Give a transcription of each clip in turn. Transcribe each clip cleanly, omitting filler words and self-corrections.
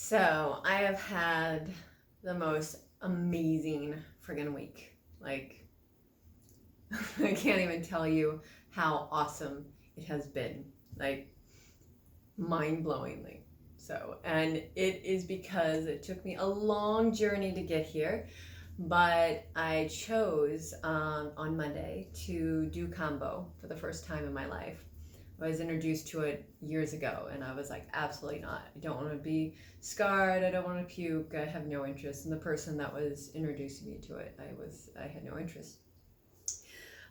So I have had the most amazing friggin' week. Like, I can't even tell you how awesome it has been. Like, mind-blowingly. And it is because it took me a long journey to get here, but I chose on Monday to do Kambo for the first time in my life. I was introduced to it years ago, and I was like, absolutely not. I don't want to be scarred. I don't want to puke. I have no interest. And the person that was introducing me to it, I had no interest.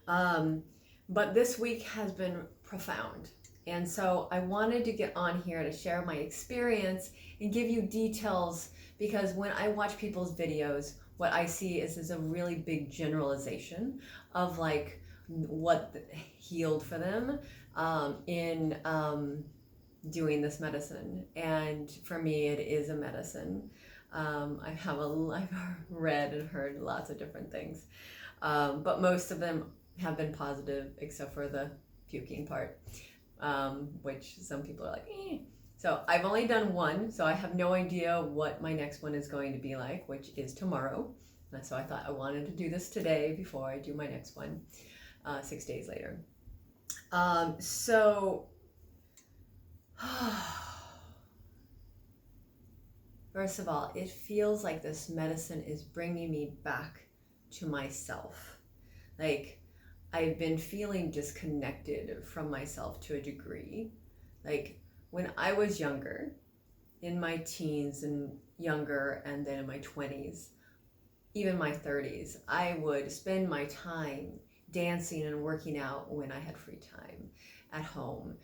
But this week has been profound. And so I wanted to get on here to share my experience and give you details, because when I watch people's videos, what I see is a really big generalization of like what healed for them in doing this medicine. And for me, it is a medicine. I've read and heard lots of different things, but most of them have been positive, except for the puking part, which some people are like, eh. So I've only done one, so I have no idea what my next one is going to be like, which is tomorrow. And so I thought I wanted to do this today before I do my next one, 6 days later. First of all, it feels like this medicine is bringing me back to myself. Like, I've been feeling disconnected from myself to a degree. Like, when I was younger, in my teens and younger, and then in my 20s, even my 30s, I would spend my time dancing and working out when I had free time at home,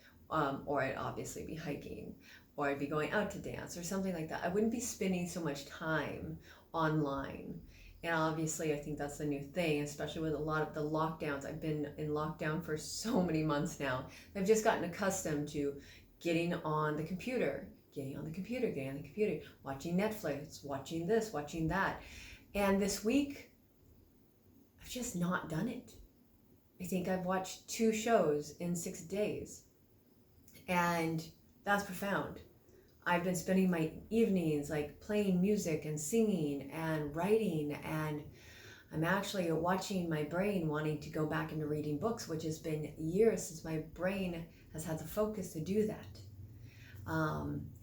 or I'd obviously be hiking, or I'd be going out to dance or something like that. I wouldn't be spending so much time online. And obviously, I think that's the new thing, especially with a lot of the lockdowns. I've been in lockdown for so many months now. I've just gotten accustomed to getting on the computer, watching Netflix, watching this, watching that. And this week, I've just not done it. I think I've watched 2 shows in 6 days. And that's profound. I've been spending my evenings like playing music and singing and writing, and I'm actually watching my brain wanting to go back into reading books, which has been years since my brain has had the focus to do that.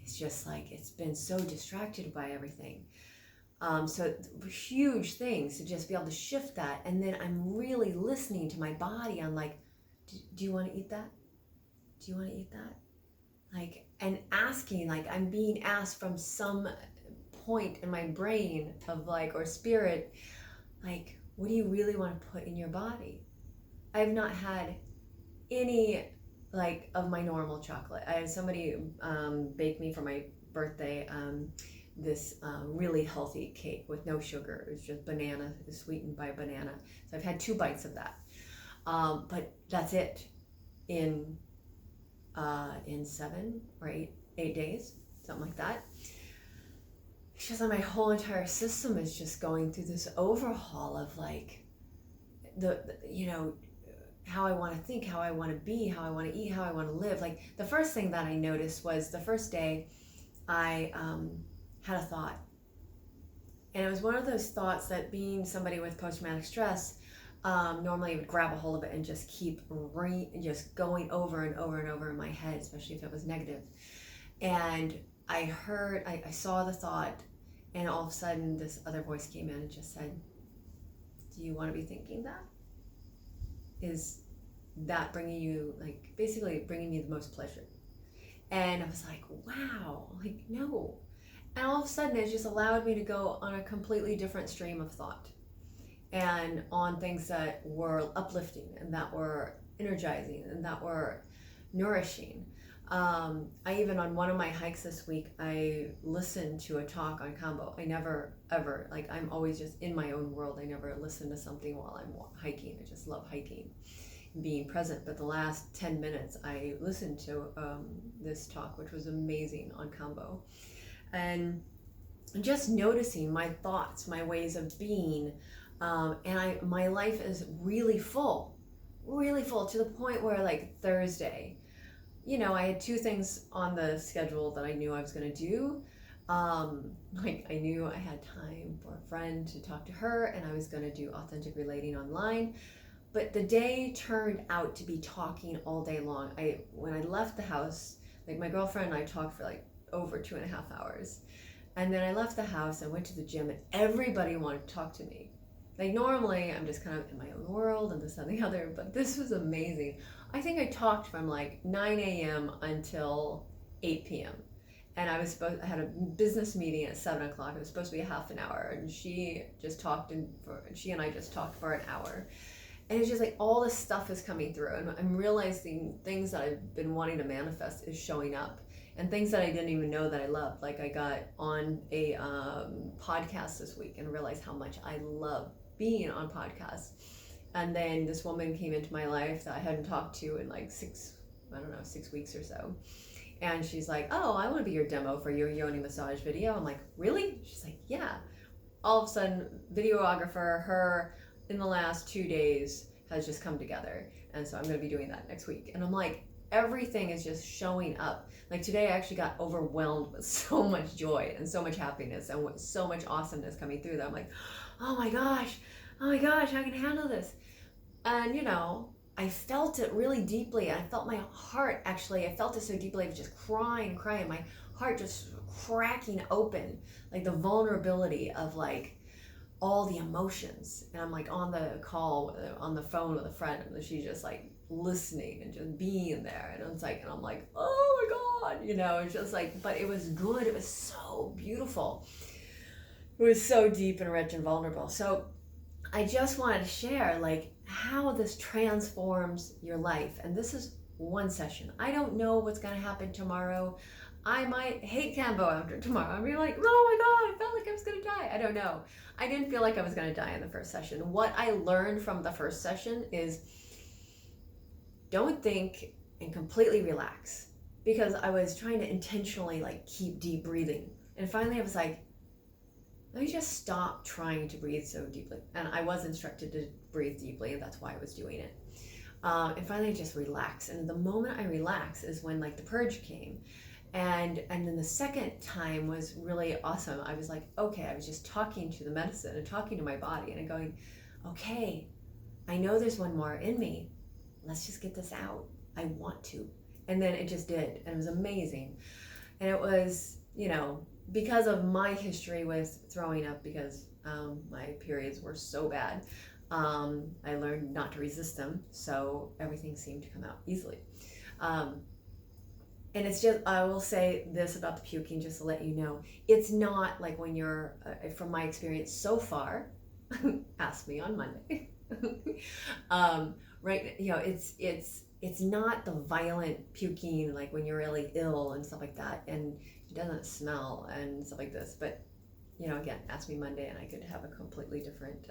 It's just like it's been so distracted by everything. So huge things to just be able to shift that. And then I'm really listening to my body. I'm like, do you want to eat that? Do you want to eat that? Like, and asking, like I'm being asked from some point in my brain of like, or spirit, like, what do you really want to put in your body? I have not had any like of my normal chocolate. I had somebody bake me for my birthday this really healthy cake with no sugar. It was just banana, sweetened by banana. So I've had 2 bites of that, but that's it in 7 or 8 days, something like that. It's just like my whole entire system is just going through this overhaul of like the how I want to think, how I want to be, how I want to eat, how I want to live. Like the first thing that I noticed was the first day I had a thought, and it was one of those thoughts that, being somebody with post-traumatic stress, normally I would grab a hold of it and just keep just going over and over and over in my head, especially if it was negative. And I saw the thought, and all of a sudden this other voice came in and just said, do you want to be thinking that? Is that bringing you, like, basically bringing you the most pleasure? And I was like, wow, like, no. And all of a sudden it just allowed me to go on a completely different stream of thought, and on things that were uplifting and that were energizing and that were nourishing. I even, on one of my hikes this week, I listened to a talk on Kambo. I never ever, like, I'm always just in my own world. I never listen to something while I'm hiking. I just love hiking and being present. But the last 10 minutes I listened to this talk, which was amazing, on Kambo, and just noticing my thoughts, my ways of being. And my life is really full to the point where, like, Thursday, I had 2 things on the schedule that I knew I was going to do. Like I knew I had time for a friend to talk to her, and I was going to do authentic relating online. But the day turned out to be talking all day long. When I left the house, like my girlfriend and I talked for like over 2.5 hours. And then I left the house and went to the gym, and everybody wanted to talk to me. Like normally I'm just kind of in my own world and this and the other, but this was amazing. I think I talked from like 9 a.m. until 8 p.m. And I had a business meeting at 7 o'clock. It was supposed to be a half an hour, and she and I just talked for an hour. And it's just like all this stuff is coming through, and I'm realizing things that I've been wanting to manifest is showing up, and things that I didn't even know that I loved. Like I got on a podcast this week and realized how much I love being on podcasts. And then this woman came into my life that I hadn't talked to in like 6 weeks or so. And she's like, oh, I want to be your demo for your yoni massage video. I'm like, really? She's like, yeah. All of a sudden, videographer, her, in the last 2 days has just come together. And so I'm going to be doing that next week. And I'm like, everything is just showing up. Like today I actually got overwhelmed with so much joy and so much happiness and with so much awesomeness coming through that I'm like, oh my gosh, how can I handle this? And I felt it really deeply. I felt my heart, actually, I felt it so deeply. I was just crying, my heart just cracking open, like the vulnerability of like all the emotions. And I'm like on the phone with a friend, and she's just like listening and just being there. And it's like, and I'm like, oh my God, it's just like, but it was good. It was so beautiful. It was so deep and rich and vulnerable. So I just wanted to share like how this transforms your life. And this is one session. I don't know what's going to happen tomorrow. I might hate Kambo after tomorrow. I'll be like, oh my God, I felt like I was going to die. I don't know. I didn't feel like I was going to die in the first session. What I learned from the first session is don't think and completely relax, because I was trying to intentionally like keep deep breathing. And finally I was like, let me just stop trying to breathe so deeply. And I was instructed to breathe deeply, and that's why I was doing it. And finally I just relax. And the moment I relax is when like the purge came. And then the second time was really awesome. I was like, okay, I was just talking to the medicine and talking to my body and going, okay, I know there's one more in me. Let's just get this out. I want to. And then it just did. And it was amazing. And it was, because of my history with throwing up, because my periods were so bad, I learned not to resist them. So everything seemed to come out easily. And it's just, I will say this about the puking, just to let you know, it's not like when you're, from my experience so far, ask me on Monday, right? It's not the violent puking, like when you're really ill and stuff like that, and it doesn't smell and stuff like this, but again, ask me Monday and I could have a completely different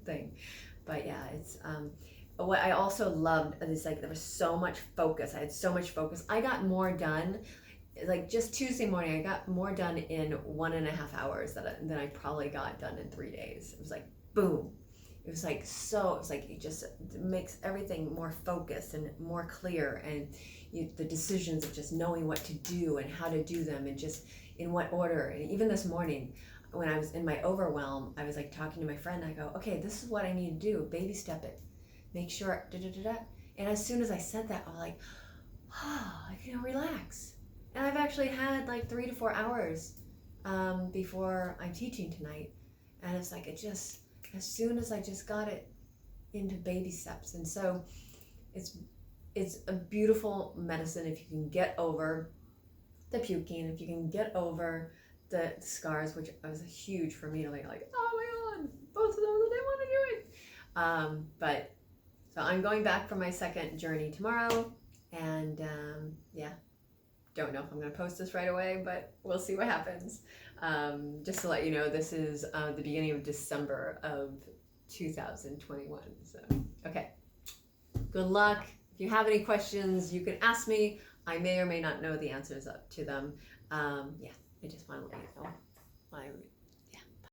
thing. But yeah, it's, what I also loved is like there was so much focus. I had so much focus. I got more done. Like just Tuesday morning, I got more done in 1.5 hours than I probably got done in 3 days. It was like boom. It was like it just makes everything more focused and more clear, and the decisions of just knowing what to do and how to do them and just in what order. And even this morning, when I was in my overwhelm, I was like talking to my friend. I go, okay, this is what I need to do. Baby step it. Make sure, And as soon as I said that, I was like, I can relax. And I've actually had like 3 to 4 hours before I'm teaching tonight. And it's like, as soon as I just got it into baby steps. And so it's a beautiful medicine if you can get over the puking, if you can get over the scars, which was huge for me to like, oh my God, both of them, I didn't want to do it. But so I'm going back for my second journey tomorrow, and don't know if I'm going to post this right away, but we'll see what happens. Just to let you know, this is the beginning of December of 2021. So, okay. Good luck. If you have any questions, you can ask me. I may or may not know the answers up to them. I just want to let you know.